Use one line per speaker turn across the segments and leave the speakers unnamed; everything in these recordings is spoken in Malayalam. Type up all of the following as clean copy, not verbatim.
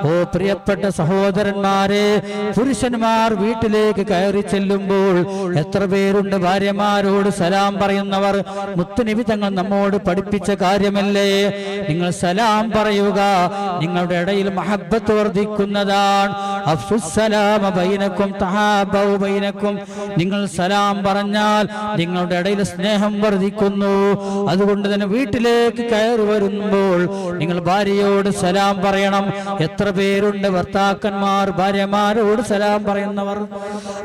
ഓ പ്രിയപ്പെട്ട സഹോദരന്മാരെ, പുരുഷന്മാർ വീട്ടിലേക്ക് കയറി ചെല്ലുമ്പോൾ എത്ര പേരുണ്ട് ഭാര്യമാരോട് സലാം പറയുന്നവർ? മുത്തുനബി തങ്ങൾ നമ്മോട് പഠിപ്പിച്ച കാര്യമല്ലേ? നിങ്ങൾ സലാം പറയുക, നിങ്ങളുടെ ഇടയിൽ മഹബ്ബത്ത് വർദ്ധിക്കുന്നതാണ്. അഫ്സുസ്സലാമ ബൈനക്കും തഹാബൗ ബൈനക്കും. നിങ്ങൾ സലാം പറഞ്ഞാൽ നിങ്ങളുടെ ഇടയിൽ സ്നേഹം വർദ്ധിക്കുന്നു. അതുകൊണ്ട് തന്നെ വീട്ടിലേക്ക് കയറി വരുമ്പോൾ നിങ്ങൾ ഭാര്യയോട് സലാം പറയണം. എത്ര പേരുണ്ട് ഭർത്താക്കന്മാർ ഭാര്യമാരോട് സലാം പറയുന്നവർ?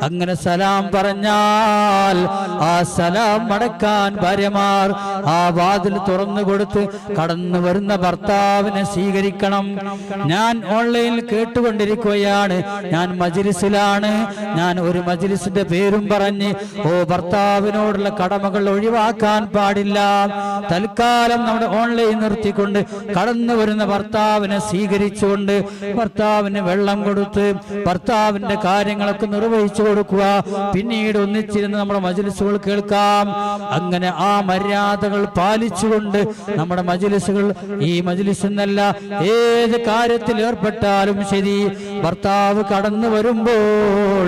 അങ്ങനെ സലാം പറഞ്ഞാൽ ആ സലാം മടക്കാൻ ഭാര്യമാർ ആ വാതിൽ തുറന്നു കൊടുത്ത് കടന്നു വരുന്ന ഭർത്താവിനെ സ്വീകരിക്കണം. ഞാൻ ഓൺലൈനിൽ കേട്ടുകൊണ്ടിരിക്കുകയാണ്, ഞാൻ മജ്‌ലിസിലാണ്, ഞാൻ ഒരു മജ്‌ലിസിന്റെ പേരും പറഞ്ഞ് ഭർത്താവിനോടുള്ള കടമകൾ ഒഴിവാക്കാൻ പാടില്ല. തൽക്കാലം നമ്മുടെ ഓൺലൈൻ നിർത്തിക്കൊണ്ട് കടന്നു വരുന്ന ഭർത്താവിനെ സ്വീകരിച്ചുകൊണ്ട് ഭർത്താവിന് വെള്ളം കൊടുത്ത് ഭർത്താവിന്റെ കാര്യങ്ങളൊക്കെ നിർവഹിച്ചു കൊടുക്കുക. പിന്നീട് ഒന്നിച്ചിരുന്ന് നമ്മുടെ മജ്‌ലിസുകൾ കേൾക്കാം. അങ്ങനെ ആ മര്യാദകൾ പാലിച്ചുകൊണ്ട് നമ്മുടെ മജ്‌ലിസുകൾ, ഈ മജ്‌ലിസ് എന്നല്ല ഏത് കാര്യത്തിൽ ഏർപ്പെട്ടാലും ശരി, ഭർത്താവ് കടന്നു വരുമ്പോൾ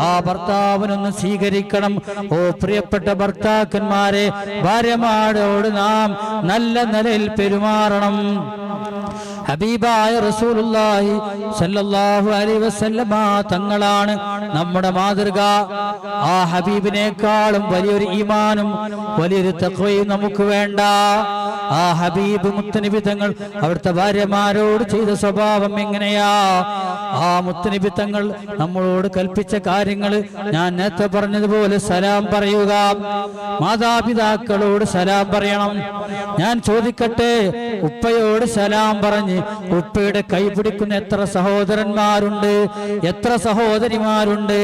ആ ഭർത്താവിനൊന്ന് സ്വീകരിക്കണം. ഓ പ്രിയപ്പെട്ട ഭർത്താക്കന്മാരെ, ഭാര്യമാരോട് നാം നല്ല നിലയിൽ പെരുമാറണം. ഹബീബായ റസൂലുള്ളാഹി സ്വല്ലല്ലാഹു അലൈഹി വസല്ലമ തങ്ങളാണ് നമ്മുടെ മാതൃക. ആ ഹബീബിനേക്കാളും വലിയൊരു ഈമാനും വലിയൊരു തഖ്വയും നമുക്ക് വേണ്ട. ആ ഹബീബ് മുത്തുനബി തങ്ങൾ അവിടുത്തെ ഭാര്യമാരോട് ചെയ്ത സ്വഭാവം എങ്ങനെയാ? ആ മുത്തുനബി തങ്ങൾ നമ്മളോട് കൽപ്പിച്ച കാര്യങ്ങൾ ഞാൻ നേരത്തെ പറഞ്ഞതുപോലെ സലാം പറയുക, മാതാപിതാക്കളോട് സലാം പറയണം. ഞാൻ ചോദിക്കട്ടെ, ഉപ്പയോട് സലാം പറഞ്ഞ് ഉപ്പയുടെ കൈ പിടിക്കുന്ന എത്ര സഹോദരന്മാരുണ്ട്, എത്ര സഹോദരിമാരുണ്ട്?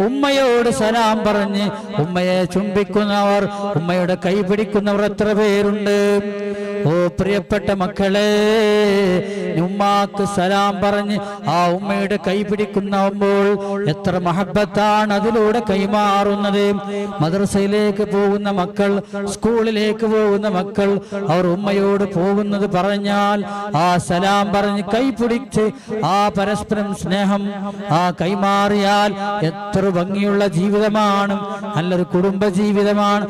ഉമ്മയോട് സലാം പറഞ്ഞ് ഉമ്മയെ ചുംബിക്കുന്നവർ, ഉമ്മയുടെ കൈ പിടിക്കുന്നവർ എത്ര പേരുണ്ട്? ഓ പ്രിയപ്പെട്ട മക്കളെ, ഉമ്മാക്ക് സലാം പറഞ്ഞ് ആ ഉമ്മയുടെ കൈ പിടിക്കുമ്പോൾ എത്ര മഹബത്താണ് അതിലൂടെ കൈമാറുന്നത്. മദ്രസയിലേക്ക് പോകുന്ന മക്കൾ, സ്കൂളിലേക്ക് പോകുന്ന മക്കൾ, അവർ ഉമ്മയോട് പോകുന്നത് പറഞ്ഞാൽ ആ സലാം പറഞ്ഞ് കൈ പിടിച്ച് ആ പരസ്പരം സ്നേഹം ആ കൈമാറിയാൽ എത്ര ഭംഗിയുള്ള ജീവിതമാണ്, നല്ലൊരു കുടുംബ ജീവിതമാണ്.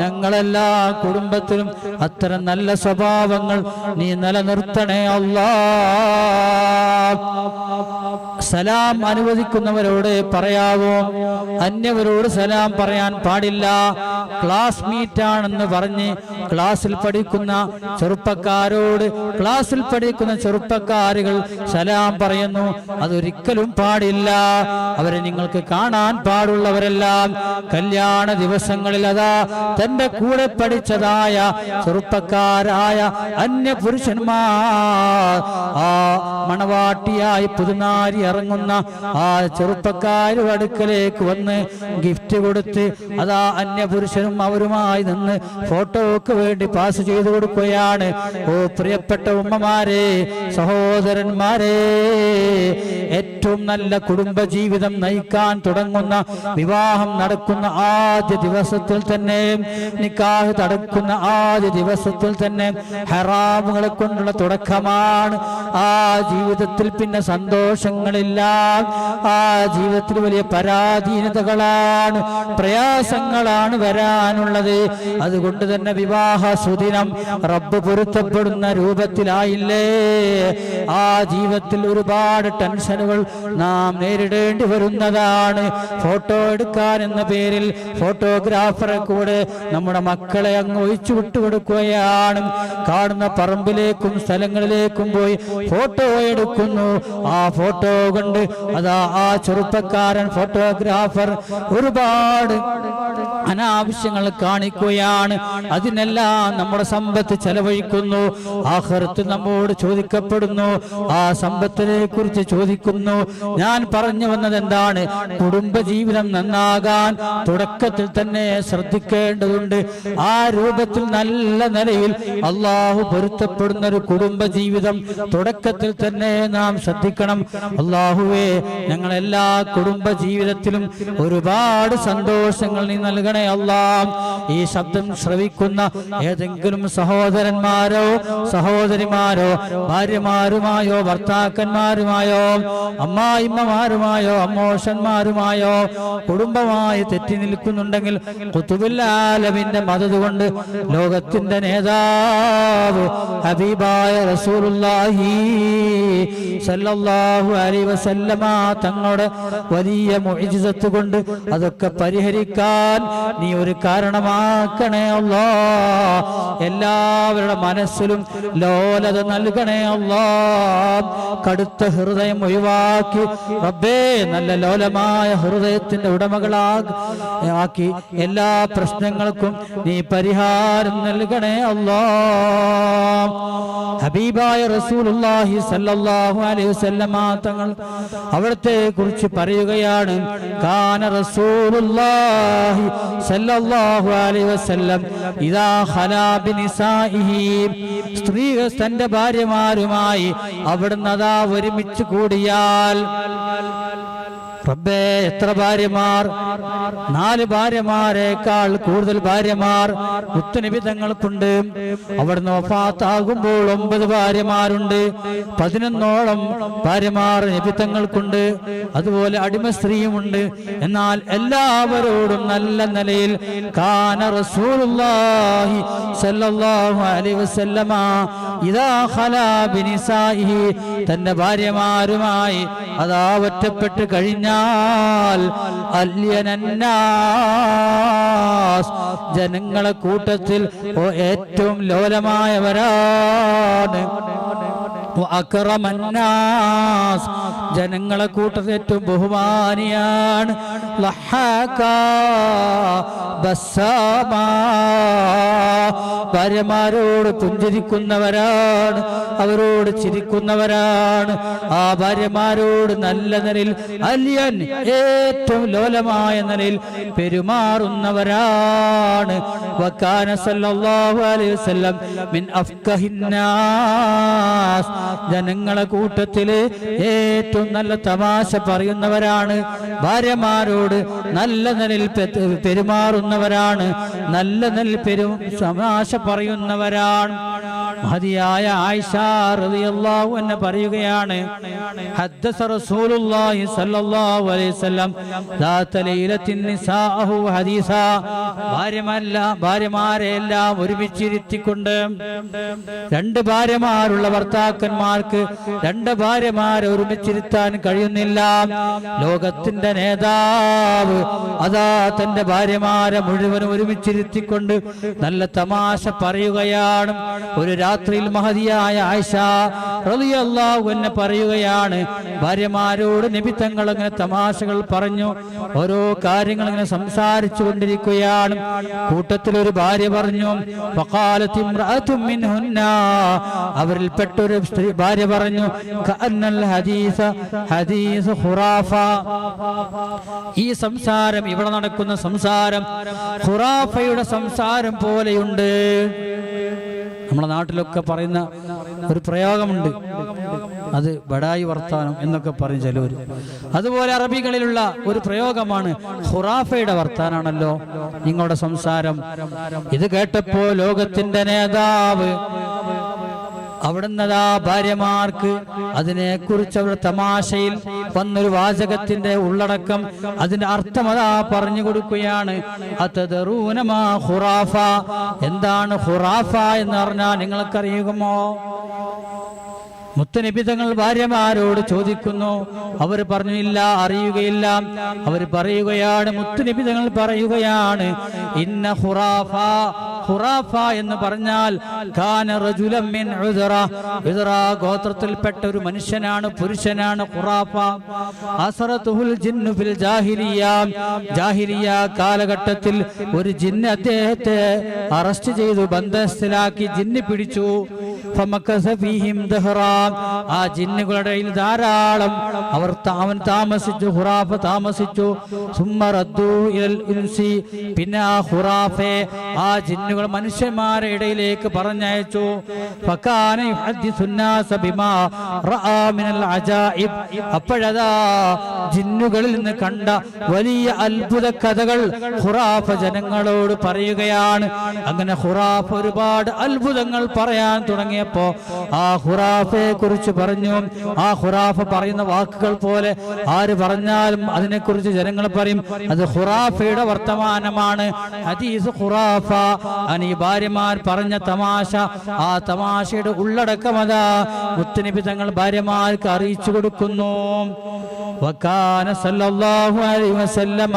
ഞങ്ങളെല്ലാ കുടുംബത്തിലും അത്തരം നല്ല സ്വഭാവങ്ങൾ നീ നിലനിർത്തണേ അല്ലാ. സലാം അനുവദിക്കുന്നവരോട് പറയാവോ? അന്യവരോട് സലാം പറയാൻ പാടില്ല. ക്ലാസ് മീറ്റ് ആണെന്ന് പറഞ്ഞ് ക്ലാസ്സിൽ പഠിക്കുന്ന ചെറുപ്പക്കാരോട്, ക്ലാസ്സിൽ പഠിക്കുന്ന ചെറുപ്പക്കാരുകൾ സലാം പറയുന്നു, അതൊരിക്കലും പാടില്ല. അവരെ നിങ്ങൾക്ക് കാണാൻ പാടുള്ളവരെല്ലാം കല്യാണ ദിവസങ്ങളിൽ അതാ തന്റെ കൂടെ പഠിച്ചതായ ചെറുപ്പക്കാരായ അന്യ പുരുഷന്മാർ ആ മണവാട്ടിയായി പുതുനാരി ഇറങ്ങുന്ന ആ ചെറുപ്പക്കാരുടെ അടുക്കലേക്ക് വന്ന് ഗിഫ്റ്റ് കൊടുത്ത് അതാ അന്യ പുരുഷനും അവരുമായി നിന്ന് ഫോട്ടോക്ക് വേണ്ടി പാസ് ചെയ്തു കൊടുക്കുകയാണ്. ഓ പ്രിയപ്പെട്ട ഉമ്മമാരെ, സഹോദരന്മാരെ, ഏറ്റവും നല്ല കുടുംബ ജീവിതം നയിക്കാൻ തുടങ്ങുന്ന, വിവാഹം നടക്കുന്ന ആദ്യ ദിവസത്തിൽ തന്നെ, നിക്കാഹ് നടക്കുന്ന ആദ്യ ദിവസത്തിൽ തന്നെ ഹറാമുകളെ കൊണ്ടുള്ള തുടക്കമാണ്. ആ ജീവിതത്തിൽ പിന്നെ സന്തോഷങ്ങളില്ല, ആ ജീവിതത്തിൽ വലിയ പരാധീനതകളാണ്, പ്രയാസങ്ങളാണ് വരാനുള്ളത്. അതുകൊണ്ട് തന്നെ വിവാഹ സുദിനം റബ്ബ് പൊരുത്തപ്പെടുന്ന രൂപത്തിലായില്ലേ? ആ ജീവിതത്തിൽ ഒരുപാട് ടെൻഷനുകൾ നാം നേരിടേണ്ടി വരുന്നതാണ്. ഫോട്ടോ എടുക്കാൻ എന്ന പേരിൽ ഫോട്ടോഗ്രാഫറെ കൂടെ നമ്മുടെ മക്കളെ അങ്ങ് ഒഴിച്ചു വിട്ടുകൊടുക്കുകയാണ്. കാണുന്ന പറമ്പിലേക്കും സ്ഥലങ്ങളിലേക്കും പോയി ഫോട്ടോ എടുക്കുന്നു. ആ ഫോട്ടോ കൊണ്ട് അതാ ആ ചെറുപ്പക്കാരൻ ഫോട്ടോഗ്രാഫർ ഒരുപാട് അനാവശ്യങ്ങൾ കാണിക്കുകയാണ്. അതിനെല്ലാം നമ്മുടെ സമ്പത്ത് ചെലവഴിക്കുന്നു. ആഖിറത്ത് നമ്മോട് ചോദിക്കപ്പെടുന്നു, ആ സമ്പത്തിനെ കുറിച്ച് ചോദിക്കുന്നു. ഞാൻ പറഞ്ഞു വന്നത് എന്താണ്? കുടുംബജീവിതം നന്നാകാൻ തുടക്കത്തിൽ തന്നെ ശ്രദ്ധിക്കേണ്ടതുണ്ട്. ആ രൂപത്തിൽ നല്ല നിലയിൽ അള്ളാഹു പൊരുത്തപ്പെടുന്ന ഒരു കുടുംബജീവിതം തുടക്കത്തിൽ തന്നെ നാം ശ്രദ്ധിക്കണം. അള്ളാഹുവേ, ഞങ്ങളെല്ലാ കുടുംബ ജീവിതത്തിലും ഒരുപാട് സന്തോഷങ്ങൾ നീ നൽകണേ അല്ലാ. ഈ ശബ്ദം ശ്രവിക്കുന്ന ഏതെങ്കിലും സഹോദരന്മാരോ സഹോദരിമാരോ ഭാര്യമാരുമായോ ഭർത്താക്കന്മാരുമായോ അമ്മായിമ്മമാരുമായോ അമ്മോഷന്മാരുമായോ കുടുംബമായി തെറ്റി നിൽക്കുന്നുണ്ടെങ്കിൽ ഖുതുബുൽ ആലമിന്റെ മദദ് കൊണ്ട് ലോകത്തിന്റെ നേതാവ് ഹബീബായ റസൂലുള്ളാഹി സല്ലല്ലാഹു അലൈഹി വസല്ലമ തങ്ങളുടെ വലിയ മുഅ്ജിസത്ത് കൊണ്ട് അതൊക്കെ പരിഹരിക്കാൻ നീ ഒരു കാരണമാക്കണേ അല്ലാ. എല്ലാവരുടെ മനസ്സിലും ലോലത നൽകണേ അല്ലാ. കടുത്ത ഹൃദയം ഒഴിവാക്കി റബ്ബേ നല്ല ലോലമായ ഹൃദയത്തിന്റെ ഉടമകളാക്കി എല്ലാ പ്രശ്നങ്ങൾക്കും നീ പരിഹാരം നൽകണേ അല്ലാ. ഹബീബായ റസൂലുള്ളാഹി സല്ലല്ലാഹു അലൈഹി വസല്ലമ തങ്ങൾ അവിടത്തെ കുറിച്ച് പറയുകയാണ്, കാന റസൂലുള്ളാഹി സല്ലല്ലാഹു അലൈഹി വസല്ലം ഇദാ ഖലാ ബിനിസാഇഹി, സ്ത്രീകൾ തന്റെ ഭാര്യമാരുമായി അവിടുന്ന് അതാ ഒരുമിച്ച് കൂടിയാൽ, റബ്ബേ എത്ര ഭാര്യമാർ, 4 ഭാര്യമാരെക്കാൾ കൂടുതൽ ഭാര്യമാർ മുത്തുനബി തങ്ങൾക്കുണ്ട്. അവിടുന്ന് വഫാത്താകുമ്പോൾ 9 ഭാര്യമാരുണ്ട്, 11ഓളം ഭാര്യമാർ നബി തങ്ങൾക്കുണ്ട്. അതുപോലെ അടിമ സ്ത്രീയുമുണ്ട്. എന്നാൽ എല്ലാവരോടും നല്ല നിലയിൽ കാന റസൂലുള്ളാഹി സല്ലല്ലാഹു അലൈഹി വസല്ലമ ഇദാ ഖലാ ബിനിസാഇഹി, തന്റെ ഭാര്യമാരുമായി അതാ ഒറ്റപ്പെട്ട് കഴിഞ്ഞ ജനങ്ങളെ കൂട്ടത്തിൽ ഏറ്റവും ലോലമായവരാണ്. ജനങ്ങളെ കൂട്ടത്തിൽ ഏറ്റവും ബഹുമാനിയാണ്. ഭാര്യമാരോട് പുഞ്ചിരിക്കുന്നവരാണ്, അവരോട് ചിരിക്കുന്നവരാണ്. ആ ഭാര്യമാരോട് നല്ല നിലയിൽ അല്യൻ ഏറ്റവും ലോലമായ നിലയിൽ പെരുമാറുന്നവരാണ്. വകാന സല്ലല്ലാഹു അലൈഹി വസല്ലം മിൻ അഫ്ഖഹിന്നാസ്, ജനങ്ങളെ കൂട്ടത്തില് ഏറ്റവും നല്ല തമാശ പറയുന്നവരാണ്. ഭാര്യമാരോട് നല്ല നിലയിൽ പെരുമാറുന്നവരാണ്, നല്ല നിലയിൽ തമാശ പറയുന്നവരാണ്. മഹദിയായ ആയിഷ റളിയല്ലാഹു അൻഹ പറയുകയാണ്, ഹദ്ദസ റസൂലുള്ളാഹി സ്വല്ലല്ലാഹു അലൈഹി വസല്ലം ദാത ലൈലത്തിൻ നിസാഅഹു ഹദീസ, ഭാര്യമാരെല്ലാം ഒരുമിച്ചിരുത്തിക്കൊണ്ട്, 2 ഭാര്യമാരുള്ള ഭർത്താക്കന്മാർക്ക് 2 ഭാര്യമാരെ ഒരുമിച്ചിരുത്താൻ കഴിയുന്നില്ല. ലോകത്തിന്റെ നേതാവ് അതാ തന്റെ ഭാര്യമാരെ മുഴുവനും ഒരുമിച്ചിരുത്തിക്കൊണ്ട് നല്ല തമാശ പറയുകയാണ്. ഒരു രാത്രിയിൽ മഹദിയായ ആയിഷ റളിയല്ലാഹു അൻഹ പറയുകയാണ്, ഭാര്യമാരോട് നബി തങ്ങൾ അങ്ങനെ തമാശകൾ പറഞ്ഞു, ഓരോ കാര്യങ്ങൾ ഇങ്ങനെ സംസാരിച്ചു കൊണ്ടിരിക്കുകയാണ്. കൂട്ടത്തിൽ ഒരു ഭാര്യ പറഞ്ഞു, ഫഖാലത് ഇംറഅതും മിൻഹുന്ന, അവരിൽപ്പെട്ട ഒരു സ്ത്രീ ഭാര്യ പറഞ്ഞു, കഅന്നൽ ഹദീസ് ഖുറാഫ, ഈ സംസാരം, ഇവിടെ നടക്കുന്ന സംസാരം ഖുറാഫയുടെ സംസാരം പോലെയുണ്ട്. നമ്മുടെ നാട്ടിലൊക്കെ പറയുന്ന ഒരു പ്രയോഗമുണ്ട്, അത് ബഡായി വർത്താനം എന്നൊക്കെ പറയും ചിലവർ. അതുപോലെ അറബികളിലുള്ള ഒരു പ്രയോഗമാണ് ഖുറാഫയുടെ വർത്താനാണല്ലോ നിങ്ങളുടെ സംസാരം. ഇത് കേട്ടപ്പോൾ ലോകത്തിന്റെ നേതാവ് അവിടുന്ന് ഭാര്യമാർക്ക് അതിനെക്കുറിച്ച് അവർ തമാശയിൽ വന്നൊരു വാചകത്തിന്റെ ഉള്ളടക്കം, അതിന്റെ അർത്ഥം അതാ പറഞ്ഞു കൊടുക്കുകയാണ്. അതദറൂന മാ ഖുറാഫ, എന്താണ് ഖുറാഫ എന്ന് പറഞ്ഞാൽ നിങ്ങൾക്കറിയുമോ? മുത്തനബി തങ്ങൾ ഭാര്യമാരോട് ചോദിക്കുന്നു. അവർ പറഞ്ഞു, ഇല്ല, അറിയുകയില്ല. അവർ പറയുകയാണ്, മുത്തനബി തങ്ങൾ പറയുകയാണ്, ഇന്ന ഖുറാഫ, ഖുറാഫ എന്ന് പറഞ്ഞാൽ കാന റജുലൻ മിൻ ഉദ്റ, ഉദ്റ ഗോത്രത്തിൽപ്പെട്ട ഒരു മനുഷ്യനാണ്, പുരുഷനാണ് ഖുറാഫ. അസറതുൽ ജിന്നു ഫിൽ ജാഹിലിയ, ജാഹിലിയ കാലഘട്ടത്തിൽ ഒരു ജിന്ന് അദ്ദേഹത്തെ അറസ്റ്റ് ചെയ്തു, ബന്ധസ്ഥലാക്കി, ജിന്ന് പിടിച്ചു. ഫമകസ ഫീഹിം ദഹ്റാ. ആ ജിന്നുകളുടെ ഇടയിൽ ധാരാളം അവൻ താമസിച്ചു, ഖുറാഫ താമസിച്ചു. സുമ്മ റദ്ദൂ ഇലൽ ഇൻസി. പിന്നെ ആ ഖുറാഫെ ആ ജിന്നുകൾ മനുഷ്യന്മാരുടെ ഇടയിലേക്ക് പറഞ്ഞയച്ചു. ഫകാന യുഹദ്ദിസു الناس بما റആ മിനൽ അജായിബ്. അപ്പോഴതാ ജിന്നുകളിൽ നിന്ന് കണ്ട വലിയ അത്ഭുത കഥകൾ ഖുറാഫ ജനങ്ങളോട് പറയുകയാണ്. അങ്ങനെ ഖുറാഫ ഒരുപാട് അത്ഭുതങ്ങൾ പറയാൻ തുടങ്ങിയപ്പോ ആ ഖുറാഫയെ കുറിച്ച് പറഞ്ഞു. ആ ഖുറാഫ പറയുന്ന വാക്കുകൾ പോലെ ആര് പറഞ്ഞാലും അതിനെക്കുറിച്ച് ജനങ്ങൾ പറയും അത് ഖുറാഫയുടെ വർത്തമാനമാണ്, ഹദീസ് ഖുറാഫ. ഈ ഭാര്യമാർ പറഞ്ഞ തമാശ, ആ തമാശയുടെ ഉള്ളടക്കം അതാ മുത്തുനബി തങ്ങൾ ഭാര്യമാർക്ക് അറിയിച്ചു കൊടുക്കുന്നു. വകാന സല്ലല്ലാഹു അലൈഹി വസല്ലമ,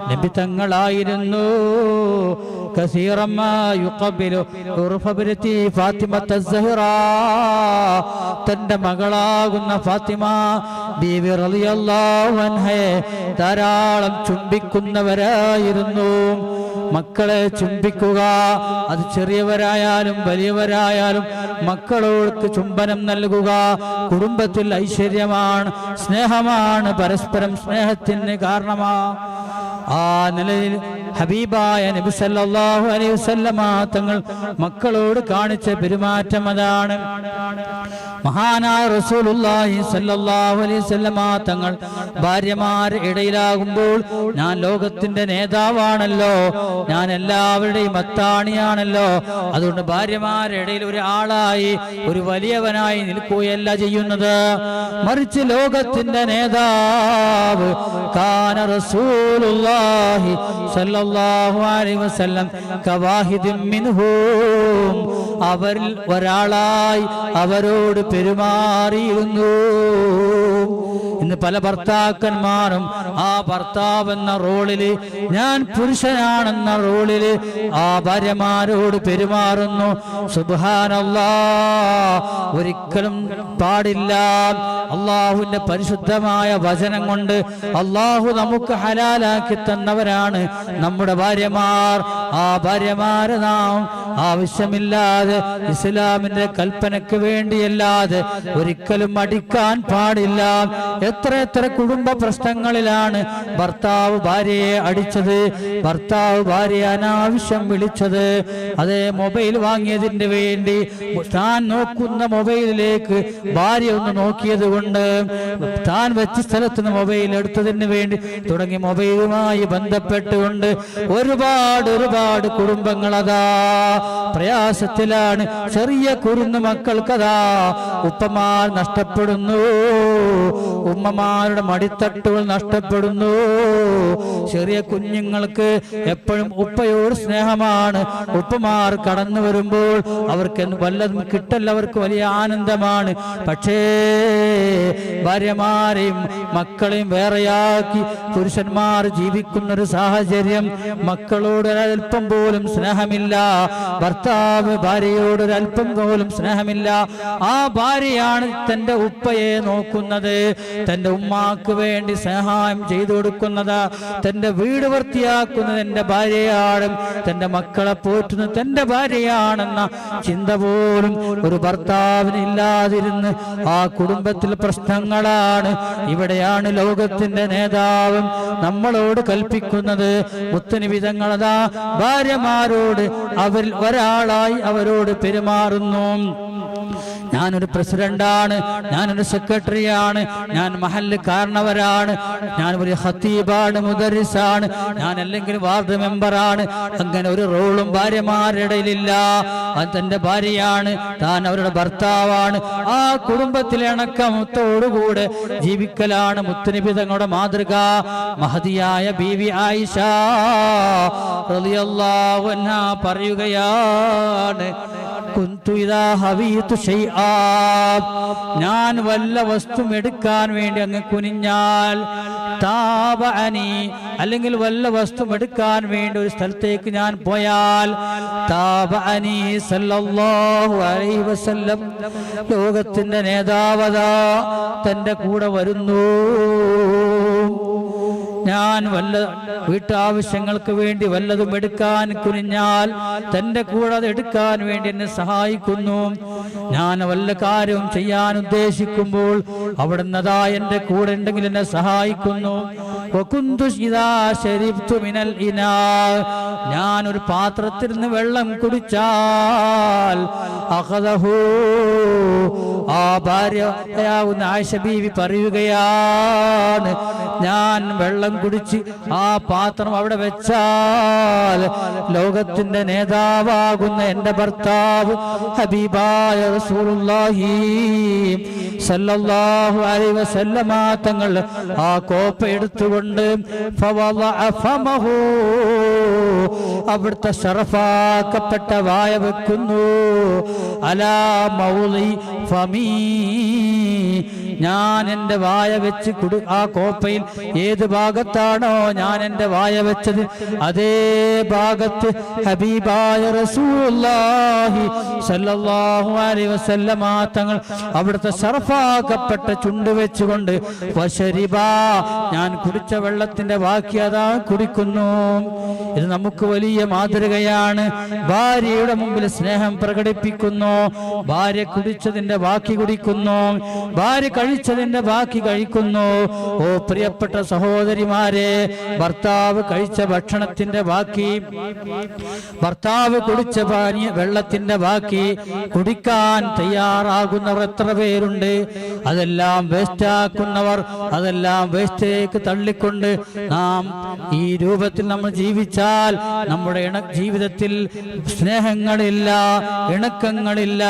നബി തങ്ങളായിരുന്നു കസീറൻ മാ യുഖബിലു ഉർഫ ബിനതി ഫാത്തിമത സഹ്റാ, തന്റെ മകളാകുന്ന ഫാത്തിമ ബീവി റളിയല്ലാഹു അൻഹയെ ധാരാളം ചുംബിക്കുന്നവരായിരുന്നു. മക്കളെ ചുംബിക്കുക, അത് ചെറിയവരായാലും വലിയവരായാലും മക്കളോട് ചുംബനം നൽകുക കുടുംബത്തിൽ ഐശ്വര്യമാണ്, സ്നേഹമാണ്, പരസ്പരം സ്നേഹത്തിന് കാരണമാണ്. ആ നിലയിൽ ഹബീബായ നബി സല്ലല്ലാഹു അലൈഹി വസല്ലമ തങ്ങൾ മക്കളോട് കാണിച്ച പെരുമാറ്റം അതാണ്. മഹാനായ റസൂലുള്ളാഹി സല്ലല്ലാഹു അലൈഹി വസല്ലമ തങ്ങൾ ഭാര്യമാർ ഇടയിലാകുമ്പോൾ ഞാൻ ലോകത്തിന്റെ നേതാവാണല്ലോ, ഞാൻ എല്ലാവരുടെയും അത്താണിയാണല്ലോ, അതുകൊണ്ട് ഭാര്യമാരുടെ ഇടയിൽ ഒരു ആളായി ഒരു വലിയവനായി നിൽക്കുകയല്ല ചെയ്യുന്നത്, മറിച്ച് ലോകത്തിന്റെ നേതാവ് കാന റസൂലുള്ളാഹി സല്ലല്ലാഹു അലൈഹി വസല്ലം കവാഹിദിൻ മിൻഹും, അവരിൽ ഒരാളായി അവരോട് പെരുമാറിയിരുന്നു. ഇന്ന് പല ഭർത്താക്കന്മാരും ആ ഭർത്താവ് എന്ന റോളില്, ഞാൻ പുരുഷനാണെന്ന റോളില് ആ ഭാര്യമാരോട് പെരുമാറുന്നു. സുബ്ഹാനല്ലാഹ്, ഒരിക്കലും പാടില്ല. അള്ളാഹുവിന്റെ പരിശുദ്ധമായ വചനം കൊണ്ട് അള്ളാഹു നമുക്ക് ഹലാലാക്കി തന്നവരാണ് നമ്മുടെ ഭാര്യമാർ. ആ ഭാര്യമാരെ നാം ആവശ്യമില്ലാതെ ഇസ്ലാമിന്റെ കൽപ്പനയ്ക്ക് വേണ്ടിയല്ലാതെ ഒരിക്കലും അടിക്കാൻ പാടില്ല. എത്ര കുടുംബ പ്രശ്നങ്ങളിലാണ് ഭർത്താവ് ഭാര്യയെ അടിച്ചത്, ഭർത്താവ് ഭാര്യയെ അനാവശ്യം വിളിച്ചത്. അതേ മൊബൈൽ വാങ്ങിയതിന് വേണ്ടി താൻ നോക്കുന്ന മൊബൈലിലേക്ക് ഭാര്യ ഒന്ന് നോക്കിയത് കൊണ്ട്, താൻ വെച്ച സ്ഥലത്ത് നിന്ന് മൊബൈൽ എടുത്തതിന് വേണ്ടി തുടങ്ങി മൊബൈലുമായി ബന്ധപ്പെട്ടുകൊണ്ട് ഒരുപാട് കുടുംബങ്ങൾ അതാ പ്രയാസത്തിലാണ്. ചെറിയ കുരുന്നു മക്കൾക്കതാ ഉപ്പമാർ നഷ്ടപ്പെടുന്നു, ഉമ്മമാരുടെ മടിത്തട്ടുകൾ നഷ്ടപ്പെടുന്നു. ചെറിയ കുഞ്ഞുങ്ങൾക്ക് എപ്പോഴും ഉപ്പയോട് സ്നേഹമാണ്. ഉപ്പമാർ കടന്നു വരുമ്പോൾ അവർക്ക് വല്ലതും കിട്ടല്ല, അവർക്ക് വലിയ ആനന്ദമാണ്. പക്ഷേ ഭാര്യമാരെയും മക്കളെയും വേറെയാക്കി പുരുഷന്മാർ ജീവിക്കുന്നൊരു സാഹചര്യം, മക്കളോട് ഒരൽപ്പം പോലും സ്നേഹമില്ല, ഭർത്താവ് ഭാര്യയോടൊരൽപ്പം പോലും സ്നേഹമില്ല. ആ ഭാര്യയാണ് തന്റെ ഉപ്പയെ നോക്കുന്നത്, തന്റെ ഉമ്മാക്ക് വേണ്ടി സഹായം ചെയ്തു കൊടുക്കുന്നത്, തന്റെ വീട് വൃത്തിയാക്കുന്നത് തന്റെ ഭാര്യയാണ്, തന്റെ മക്കളെ പോറ്റുന്നത് തന്റെ ഭാര്യയാണെന്ന ചിന്ത പോലും ഒരു ഭർത്താവിന് ഇല്ലാതിരുന്ന് ആ കുടുംബത്തിൽ പ്രശ്നങ്ങളാണ്. ഇവിടെയാണ് ലോകത്തിന്റെ നേതാവും നമ്മളോട് കൽപ്പിക്കുന്നത്. മുത്തുനബി തങ്ങളതാ ഭാര്യമാരോട് അവരിൽ ഒരാളായി അവരോട് പെരുമാറുന്നു. ഞാനൊരു പ്രസിഡന്റാണ്, ഞാനൊരു സെക്രട്ടറിയാണ്, ഞാൻ മഹല്ല് കാരണവരാണ്, ഞാൻ ഒരു ഖത്തീബാണ്, മുദരിസാണ്, ഞാൻ അല്ലെങ്കിൽ വാർഡ് മെമ്പറാണ്. അങ്ങനെ ഒരു റോളും ഭാര്യമാരുടെ ഇടയിലില്ല. അത് തന്റെ ഭാര്യയാണ്, താൻ അവരുടെ ഭർത്താവാണ്. ആ കുടുംബത്തിലെ ഇണക്കത്തോടുകൂടെ ജീവിക്കലാണ് മുത്തുനബി തങ്ങളുടെ മാതൃക. മഹദിയായ ബീവി ആയിഷ റളിയല്ലാഹു അൻഹാ പറയുകയാണ്, കുന്തു ഇദാ ഹവീതു ശൈആ, ഞാൻ വല്ല വസ്തു എടുക്കാൻ വേണ്ടി അങ്ങ് കുനിഞ്ഞാൽ, താബഅനി, അല്ലെങ്കിൽ വല്ല വസ്തു എടുക്കാൻ വേണ്ടി ഒരു സ്ഥലത്തേക്ക് ഞാൻ പോയാൽ, താബഅനി സല്ലല്ലാഹു അലൈഹി വസല്ലം, ലോകത്തിന്റെ നേതാവതാ തന്റെ കൂടെ വരുന്നു. ഞാൻ വല്ല വീട്ടാവശ്യങ്ങൾക്ക് വേണ്ടി വല്ലതും എടുക്കാൻ കുനിഞ്ഞാൽ തന്റെ കൂടെ അത് എടുക്കാൻ വേണ്ടി എന്നെ സഹായിക്കുന്നു. ഞാൻ വല്ല കാര്യവും ചെയ്യാൻ ഉദ്ദേശിക്കുമ്പോൾ അവിടുന്ന് അതാ എന്റെ കൂടെ ഉണ്ടെങ്കിൽ എന്നെ സഹായിക്കുന്നു. ഞാൻ ഒരു പാത്രത്തിൽ നിന്ന് വെള്ളം കുടിച്ചാൽ ആ ഭാര്യയാവുന്ന ആയിഷ ബീവി പറയുകയാണ്, ഞാൻ വെള്ളം കുടിച്ച് ആ പാത്രം അവിടെ വെച്ചാൽ ലോകത്തിന്റെ നേതാവാകുന്ന എന്റെ ഭർത്താവ് ഹബീബായ റസൂലുള്ളാഹി സല്ലല്ലാഹു അലൈഹി വസല്ലമ തങ്ങൾ ആ കോപ്പ എടുത്തുകൊണ്ട് അവിടുത്തെ ശറഫാക്കപ്പെട്ട വായ വെക്കുന്നു. അലാ മൗളി ഫമീ, ഞാൻ എൻ്റെ വായ വെച്ച് ആ കോപ്പയിൽ ഏത് ഭാഗത്താണോ ഞാൻ എൻ്റെ വായ വെച്ചത് അതേ ഭാഗത്ത് ഹബീബായ റസൂലുള്ളാഹി സല്ലല്ലാഹു അലൈഹി വസല്ലമ തങ്ങൾ അവിടുത്തെ ശറഫാക്കപ്പെട്ട ചുണ്ട് വെച്ചുകൊണ്ട് വശരിബാ, ഞാൻ കുടിച്ച വെള്ളത്തിന്റെ ബാക്കി അതാ കുടിക്കുന്നു. ഇത് നമുക്ക് വലിയ മാതൃകയാണ്. ഭാര്യയുടെ മുമ്പിൽ സ്നേഹം പ്രകടിപ്പിക്കുന്നു, ഭാര്യ കുടിച്ചതിന്റെ ബാക്കി കുടിക്കുന്നു, ഭാര്യ കഴിച്ചതിന്റെ ബാക്കി കഴിക്കുന്നു. ഓ പ്രിയപ്പെട്ട സഹോദരിമാരെ, ഭർത്താവ് കഴിച്ച ഭക്ഷണത്തിന്റെ ബാക്കി, ഭർത്താവ് കുടിച്ച വെള്ളത്തിന്റെ ബാക്കി കുടിക്കാൻ തയ്യാറാകുന്നവർ എത്ര പേരുണ്ട്? അതെല്ലാം വേസ്റ്റാക്കുന്നവർ, അതെല്ലാം വേസ്റ്റേക്ക് തള്ളിക്കൊണ്ട് നാം ഈ രൂപത്തിൽ നമ്മൾ ജീവിച്ചാൽ നമ്മുടെ ജീവിതത്തിൽ സ്നേഹങ്ങളില്ല, ഇണക്കങ്ങളില്ല.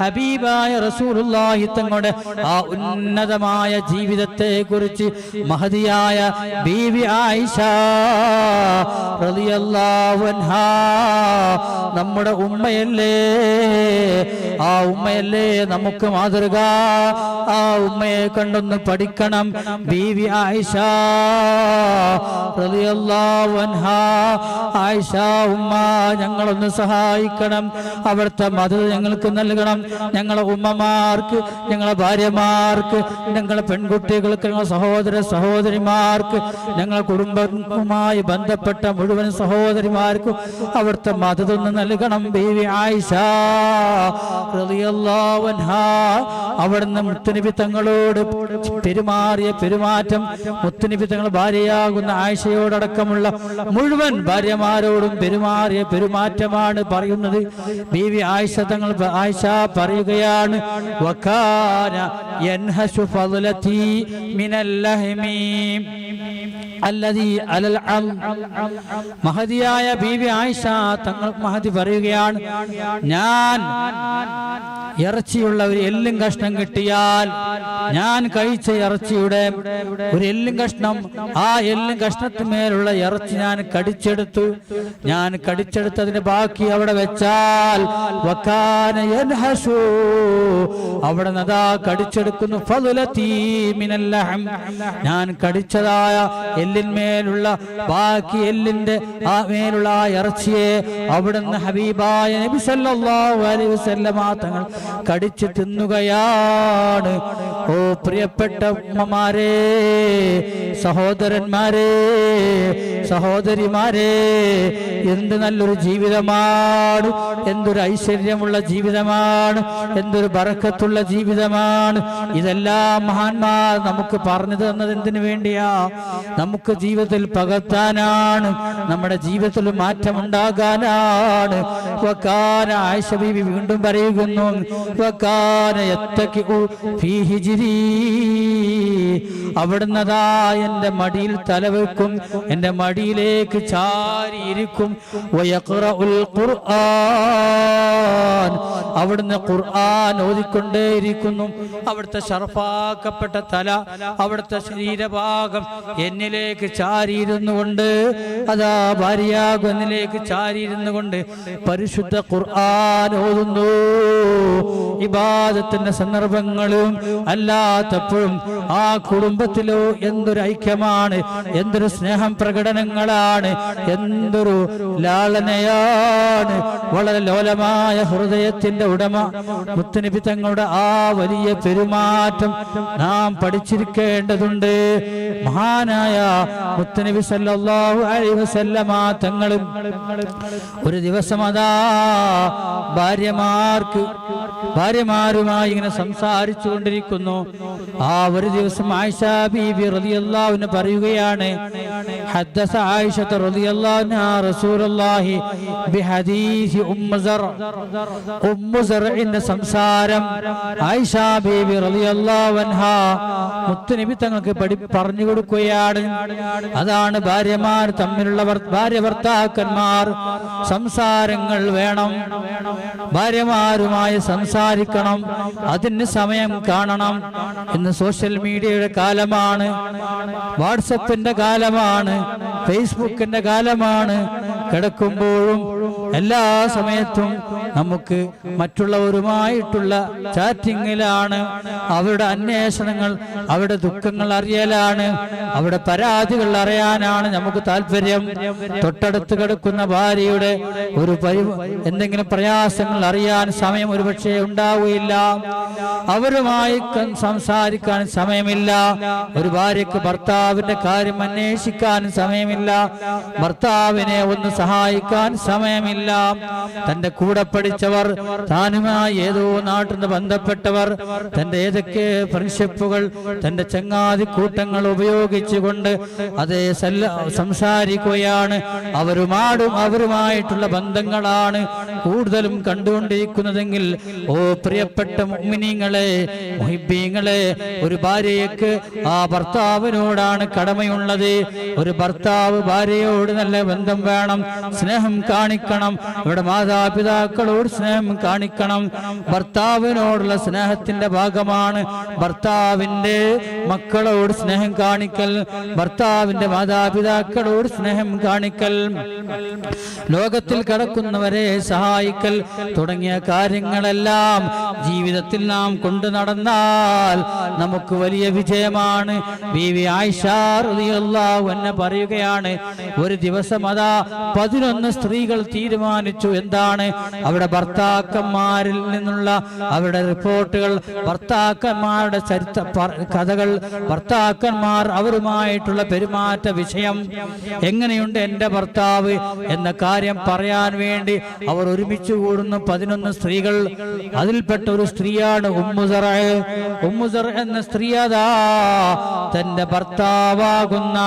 ഹബീബായ റസൂലുള്ളാഹി തങ്ങളുടെ ആ ഉന്നതമായ ജീവിതത്തെ കുറിച്ച് മഹദിയായ ബീവി ആയിഷ റളിയല്ലാഹു അൻഹാ, നമ്മുടെ ഉമ്മയല്ലേ, ആ ഉമ്മയല്ലേ നമുക്ക് മാതൃക. ആ ഉമ്മയെ കണ്ടൊന്ന് പഠിക്കണം. ബീവി ആയിഷ റളിയല്ലാഹു അൻഹാ, ആയിഷ ഉമ്മ ഞങ്ങളൊന്ന് സഹായിക്കണം, അവിടുത്തെ മദത് ഞങ്ങൾക്ക് നൽകണം. ഞങ്ങളെ ഉമ്മമാർക്ക്, ഞങ്ങളെ ഭാര്യമാർക്ക്, ഞങ്ങളെ പെൺകുട്ടികൾക്ക്, ഞങ്ങളെ സഹോദര സഹോദരിമാർക്ക്, ഞങ്ങളെ കുടുംബവുമായി ബന്ധപ്പെട്ട മുഴുവൻ സഹോദരിമാർക്കും അവിടുത്തെ മദതൊന്ന് നൽകണം. ബീവി ആയിഷ റളിയല്ലാഹു അൻഹാ, അവിടുന്ന് മുത്തുനബി തങ്ങളോട് പെരുമാറിയ പെരുമാറ്റം, മുത്തുനബി തങ്ങൾ ഭാര്യയാകുന്ന ആയിഷയോടക്കമുള്ള മുഴുവൻ ഭാര്യമാരോടും പെരുമാറിയ പെരുമാറ്റമാണ് പറയുന്നത്. ബീവി ആയിഷ തങ്ങൾ ആയിഷ പറയുകയാണ്, വകാന യൻഹശു ഫളലതി മിനൽ ലഹ്മി അല്ലദീ അലൽ അം. മഹദിയായ ബീവി ആയിഷ തങ്ങൾ മഹദി പറയുകയാണ്, ഞാൻ ഇറച്ചിയുള്ള ഒരു എല്ലും കഷ്ണം കിട്ടിയാൽ, ഞാൻ കഴിച്ച ഇറച്ചിയുടെ ഒരു എല്ലും കഷ്ണം, ആ എല്ലും കഷ്ണത്തിന്മേലുള്ള ഇറച്ചി ഞാൻ കടിച്ചെടുത്തു. ഞാൻ കടിച്ചെടുത്തതിന് ബാക്കി അവിടെ വെച്ചാൽ വകാന യൻഹശു, അവിടെ നദാ കടിച്ചെടുക്കുന്നു. ഫളലതി മിനൽ ലഹം, ഞാൻ കടിച്ചതായ എല്ലിന്മേലുള്ള ബാക്കി എല്ലിന്റെ ആ മേലുള്ള ആ ഇറച്ചിയെ അവിടുന്ന് ഹബീബായ നബി സല്ലല്ലാഹു അലൈഹി വസല്ലമ തങ്ങൾ കടിച്ചു തിന്നുകയാണ്. ഓ പ്രിയപ്പെട്ട ഉമ്മമാരെ, സഹോദരന്മാരെ, സഹോദരിമാരെ, എന്ത് നല്ലൊരു ജീവിതമാണ്, എന്തൊരു ഐശ്വര്യമുള്ള ജീവിതമാണ്, എന്തൊരു ബറക്കത്തുള്ള ജീവിതമാണ്. ഇതെല്ലാം മഹാന്മാർ നമുക്ക് പറഞ്ഞു തന്നത് എന്തിനു വേണ്ടിയാ? നമുക്ക് ജീവിതത്തിൽ പകർത്താനാണ്, നമ്മുടെ ജീവിതത്തിൽ മാറ്റമുണ്ടാകാനാണ്. വകാന ആയിഷ ബീവി വീണ്ടും പറയുന്നു, വകാന യത്തഖിഉ ഫീ ഹിജ്രി, അവിടുന്നതാ എന്റെ മടിയിൽ തലവെക്കും, എന്റെ മടിയിലേക്ക് ചാരിയിരിക്കും. വയഖറഉൽ ഖുർആൻ, അവിടുന്ന് ഖുർആൻ ഓതിക്കൊണ്ടേയിരിക്കുന്നു. അവിടുത്തെ ശറഫാക്കപ്പെട്ട തല, അവിടുത്തെ ശരീരഭാഗം എന്നിലേക്ക് ചാരിയിരുന്നു കൊണ്ട്, അതാ ഭാര്യയാകും എന്നിലേക്ക് ചാരിയിരുന്നു കൊണ്ട് പരിശുദ്ധ ഖുർആൻ ഓതുന്നു. ഇബാദത്തിന്റെ സന്ദർഭങ്ങളും അല്ലാത്തപ്പോഴും ആ കുടുംബത്തിലോ എന്തൊരു ഐക്യമാണ്, എന്തൊരു സ്നേഹം പ്രകടനങ്ങളാണ്, എന്തൊരു ലാളനയാണ്. വളരെ ലോലമായ ഹൃദയത്തിന്റെ ഉടമ മുത്തുനബി തങ്ങളുടെ ആ വലിയ പെരുമാറ്റം നാം പഠിച്ചിരിക്കേണ്ടതുണ്ട്. മഹാനായ മുത്തുനബി സല്ലല്ലാഹു അലൈഹി വസല്ലമ തങ്ങളും ഒരു ദിവസം അതാ ഭാര്യമാരുമായി ഇങ്ങനെ സംസാരിച്ചു കൊണ്ടിരിക്കുന്നു. ആ ഒരു ദിവസം ആയിഷ ബീബി റളിയല്ലാഹു അൻഹ പറയുകയാണ്, ഹദ്ദസ ആയിഷ റളിയല്ലാഹു അൻഹ റസൂലുള്ളാഹി ബിഹദീസി ഉമ്മു സർഇന്റെ സംസാരം ആയിഷ ബീബി റളിയല്ലാഹു അൻഹ മുത്തുനബി തങ്ങൾക്ക് പറഞ്ഞു കൊടുക്കുകയാണ്. അതാണ് ഭാര്യമാർ തമ്മിലുള്ള ഭാര്യ ഭർത്താക്കന്മാർ സംസാരങ്ങൾ വേണം, ഭാര്യമാരുമായി സംസാരിക്കണം, അതിന് സമയം കാണണം. ഇന്ന് സോഷ്യൽ മീഡിയയുടെ കാലമാണ്, വാട്സപ്പിന്റെ കാലമാണ്, ഫേസ്ബുക്കിന്റെ കാലമാണ്. കിടക്കുമ്പോഴും എല്ലാ സമയത്തും നമുക്ക് മറ്റുള്ളവരുമായിട്ടുള്ള ചാറ്റിങ്ങിലാണ്, അവരുടെ അന്വേഷണങ്ങൾ, അവരുടെ ദുഃഖങ്ങൾ അറിയലാണ്, അവരുടെ പരാതികൾ അറിയാനാണ് നമുക്ക് താല്പര്യം. തൊട്ടടുത്ത് കിടക്കുന്ന ഭാര്യയുടെ ഒരു എന്തെങ്കിലും പ്രയാസങ്ങൾ അറിയാൻ സമയം ഒരുപക്ഷെ ഉണ്ടാവുകയില്ല, അവരുമായി സംസാരിക്കാൻ സമയമില്ല. ഒരു ഭാര്യക്ക് ഭർത്താവിന്റെ കാര്യം അന്വേഷിക്കാൻ സമയമില്ല, ഭർത്താവിനെ ഒന്ന് സഹായിക്കാൻ സമയമില്ല. തന്റെ കൂടെ പഠിച്ചവർ, താനുമായി ഏതോ നാട്ടിൽ നിന്ന് ബന്ധപ്പെട്ടവർ, തന്റെ ഏതൊക്കെ ഫ്രണ്ട്ഷിപ്പുകൾ, തന്റെ ചങ്ങാതി കൂട്ടങ്ങൾ ഉപയോഗിച്ചുകൊണ്ട് അതേ സംസാരിക്കുകയാണ്. അവരുമായിട്ടുള്ള ബന്ധങ്ങളാണ് കൂടുതലും കണ്ടുകൊണ്ടിരിക്കുന്നതെങ്കിൽ, ഓ പ്രിയപ്പെട്ട മുഅ്മിനീങ്ങളെ, മുഹിബ്ബീങ്ങളെ, ഒരു ഭാര്യയ്ക്ക് ആ ഭർത്താവിനോടാണ് കടമയുള്ളത്. ഒരു ഭർത്താവ് ഭാര്യയോട് നല്ല ബന്ധം വേണം, സ്നേഹം കാണിക്കണം, ഇവിടെ മാതാപിതാക്കളോട് സ്നേഹം കാണിക്കണം. ഭർത്താവിനോടുള്ള സ്നേഹത്തിന്റെ ഭാഗമാണ് ഭർത്താവിന്റെ മക്കളോട് സ്നേഹം കാണിക്കൽ, ഭർത്താവിന്റെ മാതാപിതാക്കളോട് സ്നേഹം കാണിക്കൽ, ലോകത്തിൽ കിടക്കുന്നവരെ സഹായിക്കൽ തുടങ്ങിയ കാര്യങ്ങളെല്ലാം ജീവിതത്തിൽ നാം കൊണ്ടു നടന്നാൽ നമുക്ക് വലിയ വിജയമാണ്. ബീവി ആയിഷ റളിയല്ലാഹു അൻഹ പറയുകയാണ്, ഒരു ദിവസം അതാ 11 സ്ത്രീകൾ തീരുമാനിച്ചു. എന്താണ്? അവിടെ ഭർത്താക്കന്മാരിൽ നിന്നുള്ള അവരുടെ റിപ്പോർട്ടുകൾ, ഭർത്താക്കന്മാരുടെ ചരിത്ര കഥകൾ, ഭർത്താക്കന്മാർ അവരുമായിട്ടുള്ള പെരുമാറ്റ വിഷയം, എങ്ങനെയുണ്ട് എൻ്റെ ഭർത്താവ് എന്ന കാര്യം പറയാൻ വേണ്ടി അവർ ഒരുമിച്ച് കൂടുന്നു. 11 സ്ത്രീകൾ. അതിൽപ്പെട്ട ഒരു സ്ത്രീയാണ് ഉമ്മു സർ എന്ന സ്ത്രീ. അതാ തന്റെ ഭർത്താവാകുന്ന